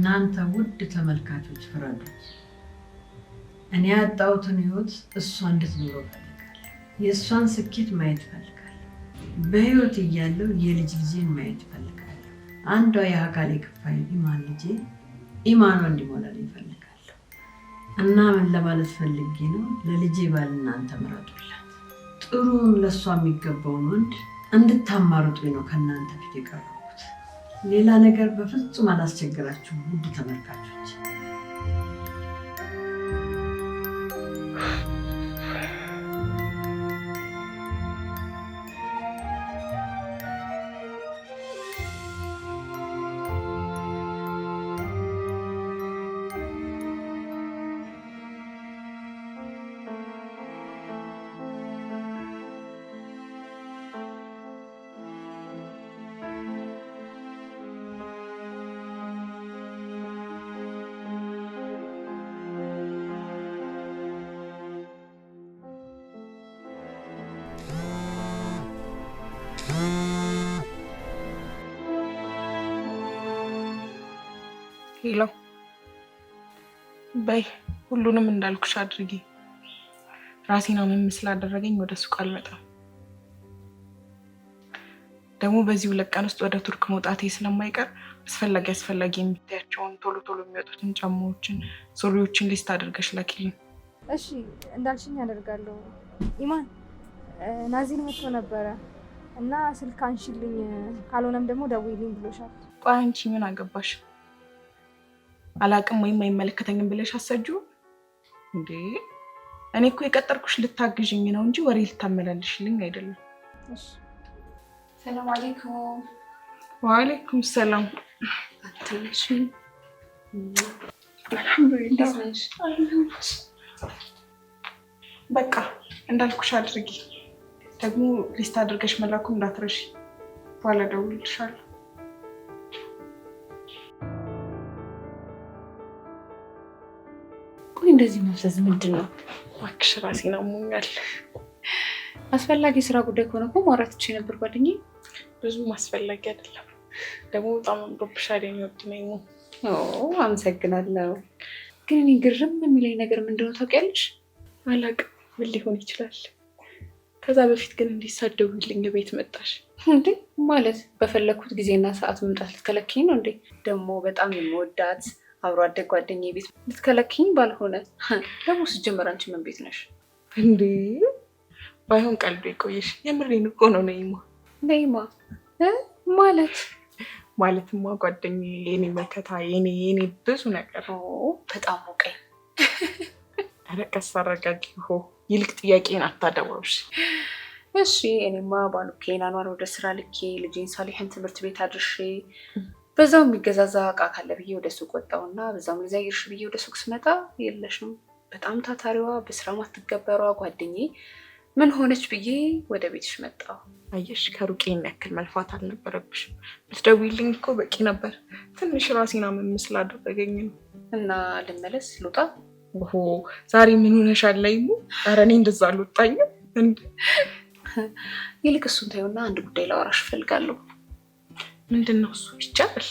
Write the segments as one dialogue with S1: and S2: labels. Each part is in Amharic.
S1: እናንተ ውድ ተመልካቾች ፍረዱ። እኔ ያጣሁትን ህይወት እሷ እንድትኖረው ፈልጋለሁ። የእሷን ስኬት ማየት ፈልጋለሁ። በህይወት እያለሁ የልጅ ልጄን ማየት ፈልጋለሁ። አንዷ የአካሌ ክፋይ ኢማን ልጄ ኢማኗ እንዲሞላልኝ ፈልጋለሁ። እና ምን ለማለት ፈልጌ ነው? ለልጄ ባል እናንተ ምረጡላት። ጥሩን ለእሷ የሚገባውን ወንድ እንድታማርጡኝ ነው ከእናንተ ፊት የቀረው። ሌላ ነገር በፍጹም አላስቸግራችሁም ውድ ተመልካቾች።
S2: ሄሎ በይ፣ ሁሉንም እንዳልኩሽ አድርጊ። ራሴን አመም ስላደረገኝ ወደ ሱቅ አልመጣም። ደግሞ በዚህ 2 ቀን ውስጥ ወደ ቱርክ መውጣቴ ስለማይቀር አስፈላጊ የሚታያቸውን ቶሎ የሚወጡትን ጫማዎችን፣ ሱሪዎችን ሊስት አድርገሽ ላኪልኝ።
S3: እሺ እንዳልሽኝ አደርጋለሁ። ኢማን ናዚን መጥቶ ነበረ እና ስልክ አንሺልኝ ካልሆነም ደግሞ ደውይልኝ ብሎሻል።
S2: ቆይ አንቺ ምን አገባሽ? አላቅም ወይም አይመለከተኝም ብለሽ አሰጂው እንዴ? እኔ እኮ የቀጠርኩሽ ልታግዥኝ ነው እንጂ ወሬ ልታመላልሽልኝ አይደለም።
S3: እሺ ሰላም አለይኩም።
S2: ወአለይኩም ሰላም።
S3: አትነሽ?
S2: አልሐምዱሊላህ። በቃ እንዳልኩሽ አድርጊ። ደግሞ ሊስት አድርገሽ መላኩ እንዳትረሺ። በኋላ እደውልልሻለሁ።
S4: እንደዚህ መፍሰስ ምንድን ነው?
S2: እባክሽ ራሴን አሞኛል።
S4: አስፈላጊ ስራ ጉዳይ ከሆነ እኮ ማውራት ትችይ ነበር ጓደኛዬ።
S2: ብዙም አስፈላጊ አይደለም። ደግሞ በጣም አምሮብሻል የኔ ውድ ነኝ።
S4: አመሰግናለሁ። ግን እኔ ግርም የሚለኝ ነገር ምንድን ነው ታውቂያለሽ?
S2: አላቅም ምን ሊሆን ይችላል። ከዛ በፊት ግን እንዲሳደቡልኝ ቤት መጣሽ
S4: እንዴ? ማለት በፈለኩት ጊዜና ሰዓት መምጣት ልትከለክኝ ነው እንዴ? ደግሞ በጣም የምወዳት አብሮ አደግ ጓደኛዬ ቤት ልትከለክኝ ባልሆነ። ደግሞ ስጀመር አንቺ ምን ቤት ነሽ
S2: እንዴ? ባይሆን ቀልዶ ይቆየሽ። የምሬን እኮ ነው። ነይማ ማለትማ ጓደኛዬ፣ የኔ መከታ፣ የኔ ብዙ ነገር።
S4: በጣም ሞቀኝ።
S2: ኧረ ቀስ አረጋጊ። ይልቅ ጥያቄን አታደባብሽ
S4: እሺ። እኔማ ባሉኬን አኗር ወደ ስራ ልኬ ልጄን ሳሊሕን ትምህርት ቤት አድርሼ በዛው የሚገዛዛ እቃ ካለ ብዬ ወደ ሱቅ ወጣሁና በዛው ጊዜ ይርሽ ብዬ ወደ ሱቅ ስመጣ የለሽም። በጣም ታታሪዋ በስራ ማትገበሯ ጓደኛዬ ምን ሆነች ብዬ ወደ ቤትሽ መጣሁ።
S2: አየሽ፣ ከሩቅ ያክል መልፋት አልነበረብሽም። ብትደውይልኝ እኮ በቂ ነበር። ትንሽ ራሴን አመም ስላደረገኝ ነው።
S4: እና ልመለስ ልውጣ?
S2: ዛሬ ምን ሆነሻል? ላይሙ ኧረ እኔ እንደዛ አልወጣኝም።
S4: ይልቅ እሱን ተይውና አንድ ጉዳይ ላወራሽ እፈልጋለሁ።
S2: ምንድን ነው እሱ? ይቻላል።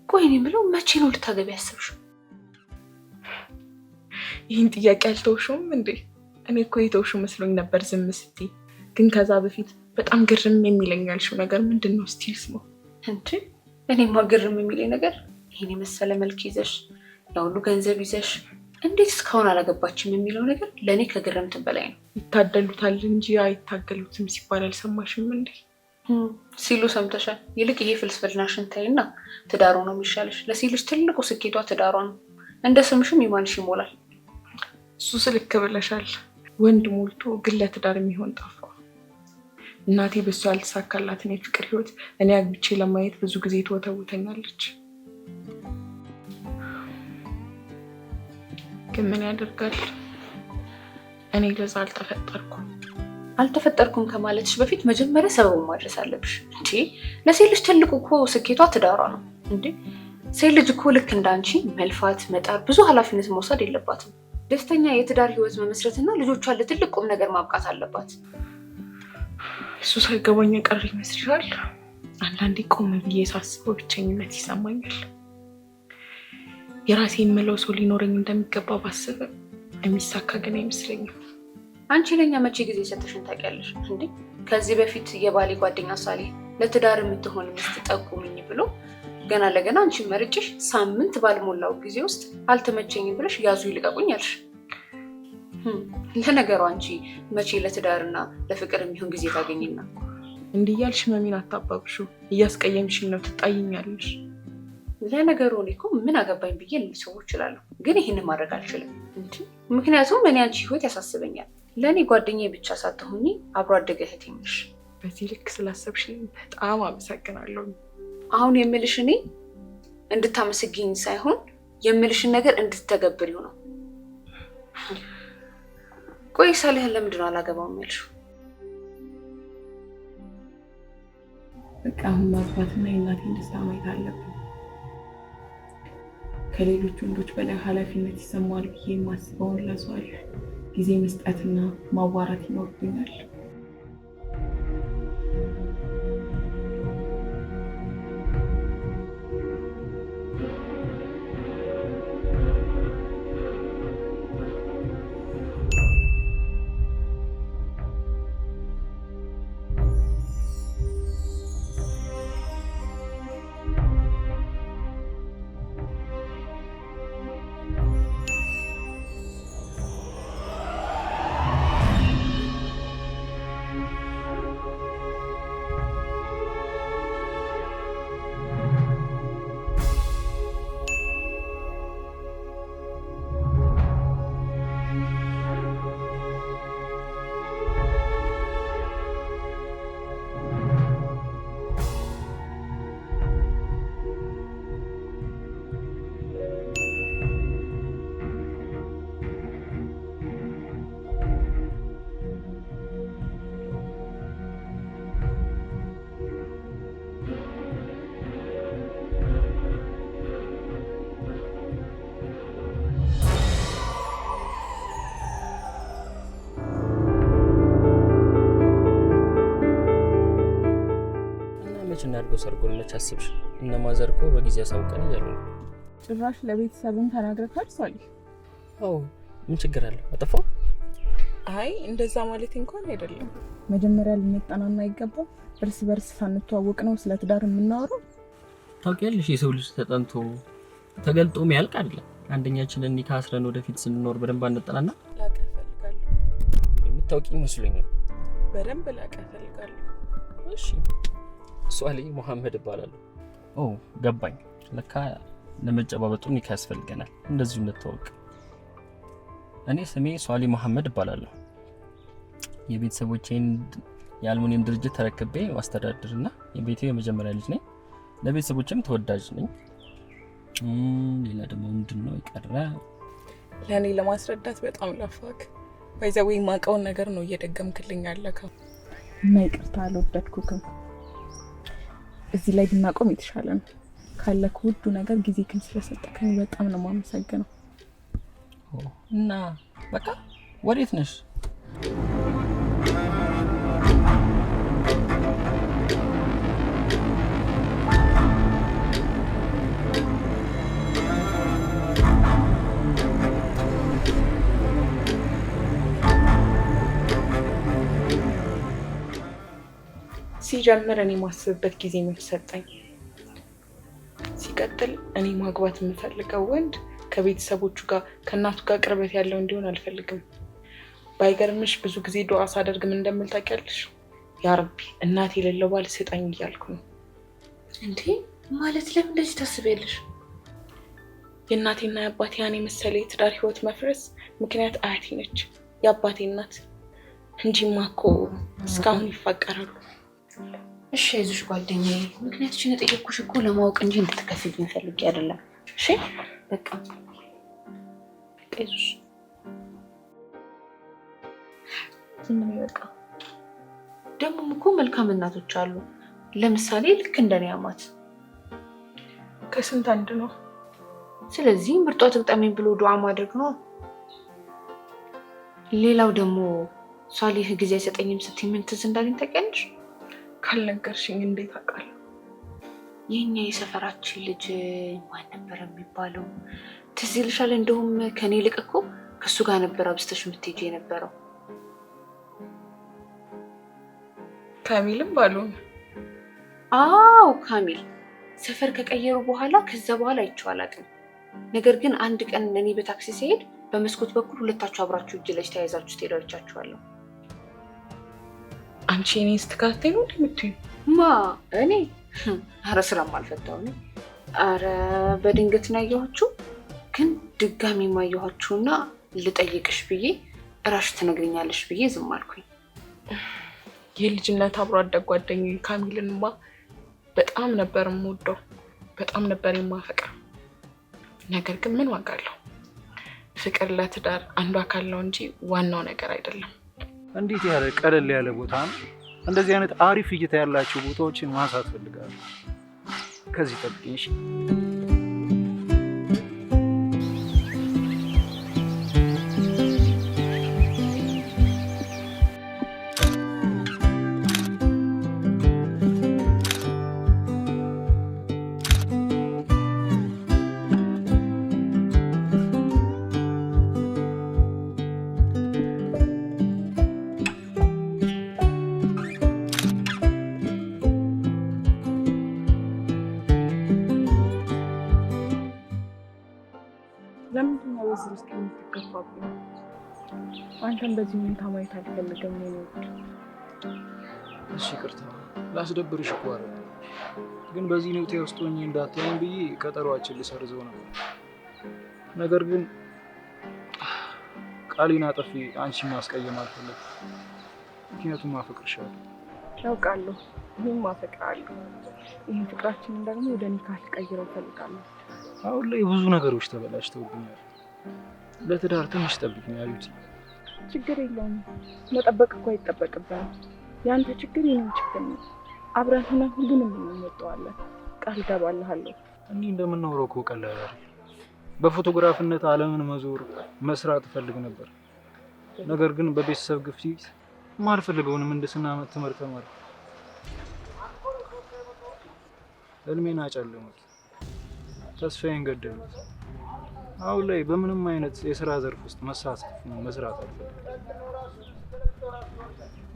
S4: ቆይ እኔ የምለው መቼ ነው ልታገቢ ያሰብሽው?
S2: ይህን ጥያቄ አልተውሽውም እንዴ? እኔ እኮ የተውሽው መስሎኝ ነበር ዝም ስትይ። ግን ከዛ በፊት በጣም ግርም የሚለኝ ያልሽው ነገር ምንድን ነው? እስቲ ልስማው።
S4: እንዴ እኔማ ግርም የሚለኝ ነገር ይህን የመሰለ መልክ ይዘሽ ያሁሉ ገንዘብ ይዘሽ እንዴት እስካሁን አላገባችም የሚለው ነገር ለእኔ ከግርምት በላይ ነው።
S2: ይታደሉታል እንጂ አይታገሉትም ሲባል አልሰማሽም እንዴ?
S4: ሲሉ ሰምተሻል። ይልቅ ይሄ ፍልስፍናሽን ተይና ትዳሩ ነው የሚሻልሽ። ለሴት ልጅ ትልቁ ስኬቷ ትዳሯ ነው። እንደ ስምሽም ኢማንሽ ይሞላል።
S2: እሱ ስልክ ብለሻል። ወንድ ሞልቶ ግን ለትዳር የሚሆን ጠፋ። እናቴ በሱ ያልተሳካላትን የፍቅር ህይወት እኔ አግብቼ ለማየት ብዙ ጊዜ ትወተውተኛለች። ግን ምን ያደርጋል፣ እኔ ለዛ
S4: አልተፈጠርኩም ከማለትሽ በፊት መጀመሪያ ሰበቡን ማድረስ አለብሽ። እንዴ ለሴት ልጅ ትልቁ እኮ ስኬቷ ትዳሯ ነው። እንዴ ሴት ልጅ እኮ ልክ እንዳንቺ መልፋት፣ መጣር፣ ብዙ ኃላፊነት መውሰድ የለባትም። ደስተኛ የትዳር ህይወት መመስረትና ልጆቿን ለትልቅ ቁም ነገር ማብቃት አለባት።
S2: እሱ ሳይገባኝ ቀር ይመስልሻል? አንዳንዴ ቆም ብዬ ሳስበው ብቸኝነት ይሰማኛል። የራሴ የምለው ሰው ሊኖረኝ እንደሚገባ ባስብ የሚሳካ ግን አይመስለኝም።
S4: አንቺ ለኛ መቼ ጊዜ ሰጥሽን ታውቂያለሽ እንዴ? ከዚህ በፊት የባሌ ጓደኛ ሳሊ ለትዳር የምትሆን ሚስት ጠቁምኝ ብሎ ገና ለገና አንቺን መርጭሽ ሳምንት ባልሞላው ጊዜ ውስጥ አልተመቸኝም ብለሽ ያዙ ይልቀቁኝ አልሽ። ለነገሩ አንቺ መቼ ለትዳርና ለፍቅር የሚሆን ጊዜ ታገኝና?
S2: እንዲህ እያልሽ መሚን አታባብሹ። እያስቀየምሽኝ ነው፣ ትጣይኛለሽ።
S4: ለነገሩ እኔ እኮ ምን አገባኝ ብዬ ልሰው እችላለሁ፣ ግን ይህንን ማድረግ አልችልም። ምክንያቱም እኔ አንቺ ህይወት ያሳስበኛል። ለእኔ ጓደኛዬ ብቻ ሳትሆኚ አብሮ አደገ እህቴ ነሽ።
S2: በዚህ ልክ ስላሰብሽልኝ በጣም አመሰግናለሁ።
S4: አሁን የምልሽ እኔ እንድታመሰግኝ ሳይሆን የምልሽን ነገር እንድትተገብሪው ነው። ቆይ ሳሊህን ለምንድን ነው አላገባውም ያልሽው?
S2: በቃ አሁን ማግባትና የእናቴን ደስታ ማየት አለብን። ከሌሎች ወንዶች በላይ ኃላፊነት ይሰማዋል ብዬ የማስበውን ለሰው አለ ጊዜ መስጠትና ማዋራት ይኖርብኛል።
S5: እናድርገው ሰርጉን መች አስብሽ? እነ ማዘር እኮ በጊዜ አሳውቀን እያሉ ነው።
S2: ጭራሽ ለቤተሰብም ተናግረካል ሳሊ?
S5: አዎ ምን ችግር አለ? አጠፋው?
S2: አይ እንደዛ ማለት እንኳን አይደለም። መጀመሪያ ልንጠናና አይገባም? እርስ በርስ ሳንተዋወቅ ነው ስለ ትዳር የምናወራው?
S5: ታውቂያለሽ የሰው ልጅ ተጠንቶ ተገልጦ የሚያልቅ አይደለም። አንደኛችንን ኒካ አስረን ወደፊት ስንኖር በደንብ አንጠናና?
S2: ላቀ እፈልጋለሁ።
S5: የምታውቂ መስሎኝ ነው።
S2: በደንብ ላቀ እፈልጋለሁ።
S5: እሺ ሷሊ መሐመድ እባላለሁ። ኦ ገባኝ። ለካ ለመጨባበጡ ኒካ ያስፈልገናል። እንደዚሁ እንተዋወቅ። እኔ ስሜ ሷሊ መሐመድ እባላለሁ። የቤተሰቦቼን የአልሙኒየም ድርጅት ተረክቤ ማስተዳደርና የቤቴ የመጀመሪያ ልጅ ነኝ። ለቤተሰቦቼም ተወዳጅ ነኝ። ሌላ ደግሞ ምንድነው የቀረ?
S2: ለኔ ለማስረዳት በጣም ለፋክ። ባይዘው የማውቀውን ነገር ነው እየደገምክልኝ ያለከው። እና ይቅርታ አልወደድኩክም። እዚህ ላይ ብናቆም የተሻለ ነው። ካለክ ውዱ ነገር ጊዜክን ስለሰጠከኝ በጣም ነው የማመሰግነው።
S5: እና በቃ ወዴት ነሽ?
S2: ሲጀምር እኔ ማስብበት ጊዜ ሰጠኝ። ሲቀጥል እኔ ማግባት የምፈልገው ወንድ ከቤተሰቦቹ ጋር ከእናቱ ጋር ቅርበት ያለው እንዲሆን አልፈልግም። ባይገርምሽ ብዙ ጊዜ ዱዓ ሳደርግ ምን እንደምል ታውቂያለሽ? ያ ረቢ እናቴ የሌለው ባል ስጠኝ እያልኩ ነው።
S4: እንዴ ማለት ለምን እንደዚህ ታስቢያለሽ?
S2: የእናቴና የአባቴ ያኔ መሰለ የትዳር ህይወት መፍረስ ምክንያት አያቴ ነች፣ የአባቴ እናት እንጂማ እኮ እስካሁን ይፋቀራሉ።
S4: እሺ አይዞሽ ጓደኛዬ፣ ምክንያቱም የጠየኩሽ እኮ ለማወቅ እንጂ እንድትከፍልኝ ፈልጌ አይደለም። እሺ በቃ አይዞሽ። ዝም በይ በቃ። ደግሞ እኮ መልካም እናቶች አሉ። ለምሳሌ ልክ እንደኔ አማት
S2: ከስንት አንድ ነው።
S4: ስለዚህ ምርጧ ትግጠመኝ ብሎ ዱዓ ማድረግ ነው። ሌላው ደግሞ ሷሊህ ጊዜ አይሰጠኝም ስትይ ምን ትዝ እንዳለኝ ታውቂያለሽ?
S2: ካልነገርሽኝ እንዴት አውቃለሁ?
S4: የኛ የሰፈራችን ልጅ ማን ነበር የሚባለው? ትዝ ይልሻል? እንደውም ከኔ ልቅ እኮ ከሱ ጋር ነበር አብስተሽ የምትሄጂ የነበረው።
S2: ካሚልም ባሉ?
S4: አዎ ካሚል። ሰፈር ከቀየሩ በኋላ ከዛ በኋላ አይቼው አላውቅም። ነገር ግን አንድ ቀን እኔ በታክሲ ሲሄድ በመስኮት በኩል ሁለታችሁ አብራችሁ እጅ ለእጅ ተያይዛችሁ ትሄዳላችኋለሁ።
S2: አንቺ እኔን ስትከታተይ ነው እንደምትዩ?
S4: ማ እኔ? አረ ስራም አልፈታው ነኝ። አረ በድንገት ነው ያየኋችሁ። ግን ድጋሚ ማየኋችሁና ልጠይቅሽ ብዬ እራስሽ ትነግሪኛለሽ ብዬ ዝም አልኩኝ።
S2: የልጅነት አብሮ አደግ ጓደኛዬ ካሚልንማ በጣም ነበር የምወደው፣ በጣም ነበር የማፈቅረው። ነገር ግን ምን ዋጋ አለው? ፍቅር ለትዳር አንዱ አካል ነው እንጂ ዋናው ነገር አይደለም።
S6: እንዴት ያለ ቀለል ያለ ቦታ ነው። እንደዚህ አይነት አሪፍ እይታ ያላቸው ቦታዎችን ማንሳት ፈልጋለሁ። ከዚህ ጠብቂኝ እሺ?
S2: ለምንድን ነው በዚህ ውስጥ የምትገፋብኝ? አንተም በዚህ ሁኔታ ማየት አልፈልግም ነው።
S6: እሺ ይቅርታ ላስደብርሽ እኮ አይደል፣ ግን በዚህ ሁኔታ ውስጥ ሆኜ እንዳታየኝ ብዬ ቀጠሯችን ልሰርዘው ነበር። ነገር ግን ቃሌን አጥፌ አንቺን ማስቀየም አልፈለግም። ምክንያቱም አፈቅርሻለሁ።
S2: ያውቃለሁ፣ እኔም አፈቅራለሁ። ይህን ፍቅራችንን ደግሞ ወደ ኒካህ ልቀይረው እፈልጋለሁ።
S6: አሁን ላይ ብዙ ነገሮች ተበላሽተውብኛል። ለትዳር ትንሽ ጠብቂኝ አሉት።
S2: ችግር የለውም፣ መጠበቅ እኮ አይጠበቅብንም። ያንተ ችግር የኔም ችግር ነው። አብረን ሆነን ሁሉንም እንወጣዋለን። ቃል እገባልሃለሁ።
S6: እኔ እንደምናወራው እኮ ቀላል አይደል። በፎቶግራፍነት ዓለምን መዞር መስራት እፈልግ ነበር። ነገር ግን በቤተሰብ ግፊት ማልፈልገውን ምህንድስና ትምህርት ተማርኩ። ህልሜን አጨለሙት፣ ተስፋዬን ገደሉት። አሁን ላይ በምንም አይነት የስራ ዘርፍ ውስጥ መሳተፍ መስራት አልፈልግም።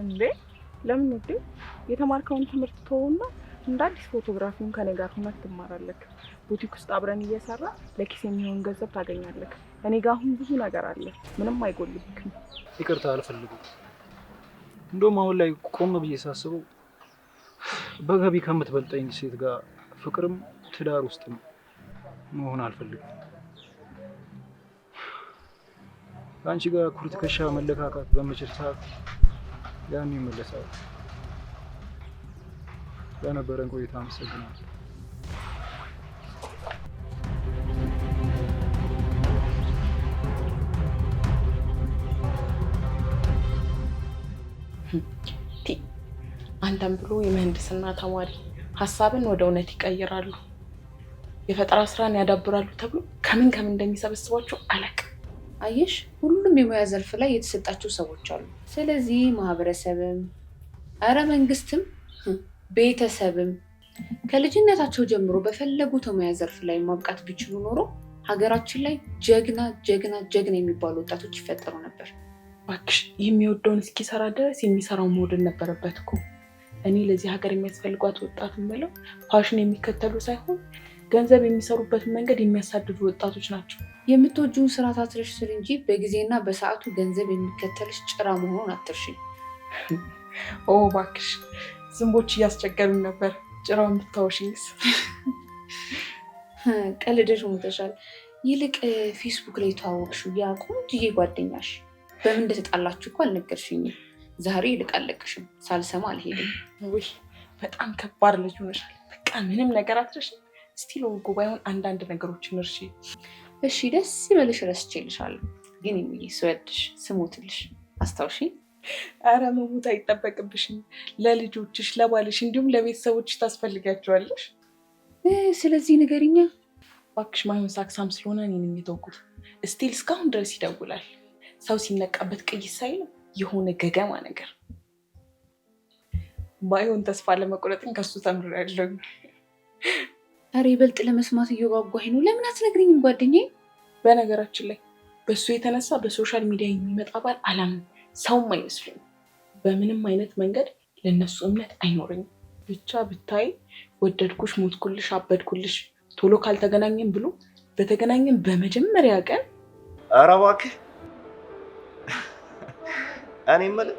S2: እንዴ ለምን ውዴ? የተማርከውን ትምህርት ተወውና እንደ አዲስ ፎቶግራፊውን ከኔ ጋር ሆነህ ትማራለህ። ቡቲክ ውስጥ አብረን እየሰራ ለኪስ የሚሆን ገንዘብ ታገኛለህ። እኔ ጋር አሁን ብዙ ነገር አለ፣ ምንም አይጎልብክም።
S6: ይቅርታ አልፈልግም። እንደውም አሁን ላይ ቆም ብዬ ሳስበው በገቢ ከምትበልጠኝ ሴት ጋር ፍቅርም ትዳር ውስጥ መሆን አልፈልግም። ከአንቺ ጋር ኩል ትከሻ መለካካት በምችል ሰዓት ያን ይመለሳል። ለነበረን ቆይታ አመሰግናለሁ።
S2: አንተም ብሎ የምህንድስና ተማሪ ሀሳብን ወደ እውነት ይቀይራሉ፣ የፈጠራ ስራን ያዳብራሉ ተብሎ ከምን እንደሚሰበስቧቸው አላውቅም።
S4: አየሽ፣ ሁሉም የሙያ ዘርፍ ላይ የተሰጣቸው ሰዎች አሉ። ስለዚህ ማህበረሰብም አረ መንግስትም ቤተሰብም ከልጅነታቸው ጀምሮ በፈለጉት የሙያ ዘርፍ ላይ ማብቃት ቢችሉ ኖሮ ሀገራችን ላይ ጀግና ጀግና ጀግና የሚባሉ ወጣቶች ይፈጠሩ ነበር።
S2: እባክሽ የሚወደውን እስኪሰራ ድረስ የሚሰራው መውደድ ነበረበት እኮ። እኔ ለዚህ ሀገር የሚያስፈልጓት ወጣት የምለው ፋሽን የሚከተሉ ሳይሆን ገንዘብ የሚሰሩበትን መንገድ የሚያሳድዱ ወጣቶች ናቸው።
S4: የምትወጂውን ስራ ታትረሽ ስር እንጂ በጊዜና በሰዓቱ ገንዘብ የሚከተልሽ ጭራ መሆኑን አትርሺ።
S2: ኦ እባክሽ፣ ዝንቦች እያስቸገሩኝ ነበር። ጭራውን ብታወሽኝስ?
S4: ቀልደሽ ሞተሻል። ይልቅ ፌስቡክ ላይ ተዋወቅሽው ያ ቆንጆዬ ጓደኛሽ በምን እንደተጣላችሁ እኮ አልነገርሽኝም። ዛሬ ይልቅ አልለቅሽም፣ ሳልሰማ አልሄድም።
S2: ውይ በጣም ከባድ ልጅ ሆነሻል። በቃ ምንም ነገር አትረሽም። እስቲ ለወጉ ባይሆን አንዳንድ ነገሮችን እርሺ።
S4: እሺ ደስ ይበልሽ፣ ረስቼልሻለሁ። ግን የሚዬ ስወድሽ ስሞትልሽ አስታውሺ።
S2: አረ መሞት አይጠበቅብሽም። ለልጆችሽ፣ ለባልሽ እንዲሁም ለቤተሰቦችሽ ታስፈልጋቸዋለሽ።
S4: ስለዚህ ንገሪኛ።
S2: እባክሽ ማይሆን ሳክሳም ስለሆነ እኔን የተውኩት ስቲል እስካሁን ድረስ ይደውላል። ሰው ሲነቃበት ቅይስ ሳይል የሆነ ገገማ ነገር። ባይሆን ተስፋ ለመቁረጥን ከሱ ተምሬያለሁ።
S4: ኧረ ይበልጥ ለመስማት እየጓጓኝ ነው። ለምን አትነግሪኝም ጓደኛዬ?
S2: በነገራችን ላይ በሱ የተነሳ በሶሻል ሚዲያ የሚመጣ ባል አላምንም፣ ሰውም አይመስሉም። በምንም አይነት መንገድ ለነሱ እምነት አይኖረኝም። ብቻ ብታይ ወደድኩሽ፣ ሞትኩልሽ፣ አበድኩልሽ ቶሎ ካልተገናኘን ብሎ በተገናኘን በመጀመሪያ ቀን
S7: ኧረ እባክህ እኔ የምልህ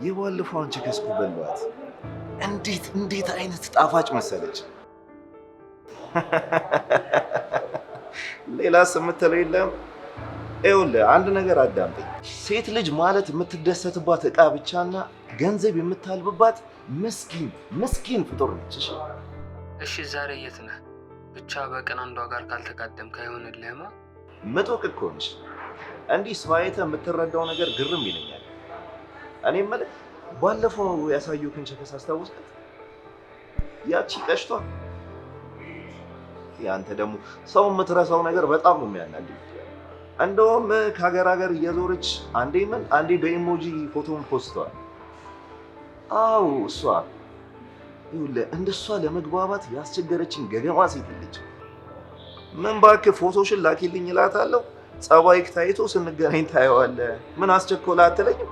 S7: የባለፈው አንቺ ከስኩ በሏት እንዴት አይነት ጣፋጭ መሰለች። ሌላስ የምትለው የለም? ይኸውልህ አንድ ነገር አዳምጠኝ። ሴት ልጅ ማለት የምትደሰትባት ዕቃ ብቻና ገንዘብ የምታልብባት ምስኪን ፍጡር ነች።
S8: እሺ ዛሬ የት ነህ? ብቻ በቀን አንዷ ጋር ካልተጋደምክ አይሆንልህማ።
S7: ምጡቅ እኮ ነሽ። እንዲህ ሰው አይተህ የምትረዳው ነገር ግርም ይለኛል። እኔ የምልህ ባለፈው ያሳየሁህን ቸከስ አስታውስከት? ያቺ ቀሽቷ። ያንተ ደግሞ ሰው የምትረሳው ነገር በጣም ነው የሚያናድድ። እንደውም ከሀገር ሀገር እየዞረች አንዴ በኢሞጂ ፎቶን ፖስተዋል። አዎ እሷ ይኸውልህ እንደሷ ለመግባባት ያስቸገረችን ገገማ ሴት ልጅ። ምን እባክህ ፎቶሽን ላኪልኝ እላታለሁ። ጸባይክ ታይቶ ስንገናኝ ታየዋለህ። ምን አስቸኮላ አትለኝም?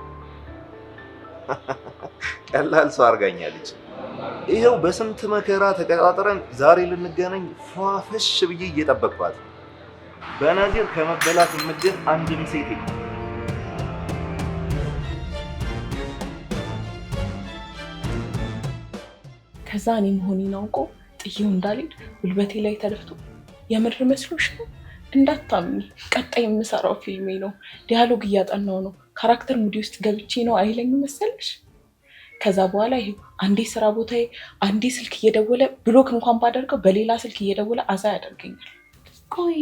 S7: ቀላል ሰው አድርጋኛለች። ይኸው በስንት መከራ ተቀጣጥረን ዛሬ ልንገናኝ ፏፈሽ ብዬ እየጠበቅኳት ነው። በነዚር ከመበላት የምድን አንድም ሴት የለም።
S2: ከዛ እኔ መሆኔን አውቆ ጥዬው እንዳልሄድ ጉልበቴ ላይ ተደፍቶ የምር መስሎሽ ነው? እንዳታምኒ፣ ቀጣይ የምሰራው ፊልሜ ነው። ዲያሎግ እያጠናው ነው። ካራክተር ሙዲ ውስጥ ገብቼ ነው አይለኝ መሰለሽ? ከዛ በኋላ ይሄ አንዴ ስራ ቦታዬ፣ አንዴ ስልክ እየደወለ ብሎክ እንኳን ባደርገው በሌላ ስልክ እየደወለ አዛ ያደርገኛል።
S4: ቆይ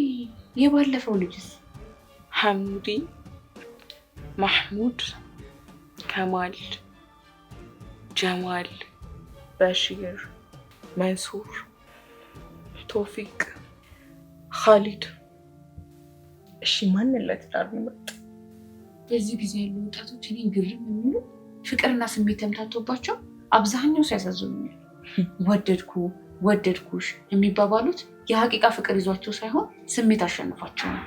S4: የባለፈው ልጅስ?
S2: ሐሙዲ፣ ማህሙድ፣ ከማል፣ ጀማል፣ በሺር፣ መንሱር፣ ቶፊቅ፣ ካሊድ። እሺ ማንን ለትዳር ይመጣ?
S4: በዚህ ጊዜ ያሉ ወጣቶች እኔን ግርም የሚሉ ፍቅርና ስሜት ተምታቶባቸው አብዛኛው ሲያሳዝኑኛል። ወደድኩሽ የሚባባሉት የሀቂቃ ፍቅር ይዟቸው ሳይሆን ስሜት አሸንፏቸው ነው።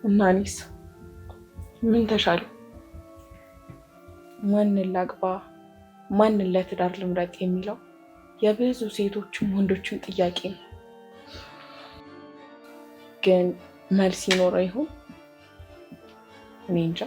S2: እና እኔስ ምን ተሻለ? ማንን ላግባ፣ ማንን ለትዳር ልምረጥ የሚለው የብዙ ሴቶችም ወንዶችም ጥያቄ ነው። ግን መልስ ይኖረው ይሆን? እኔ እንጃ።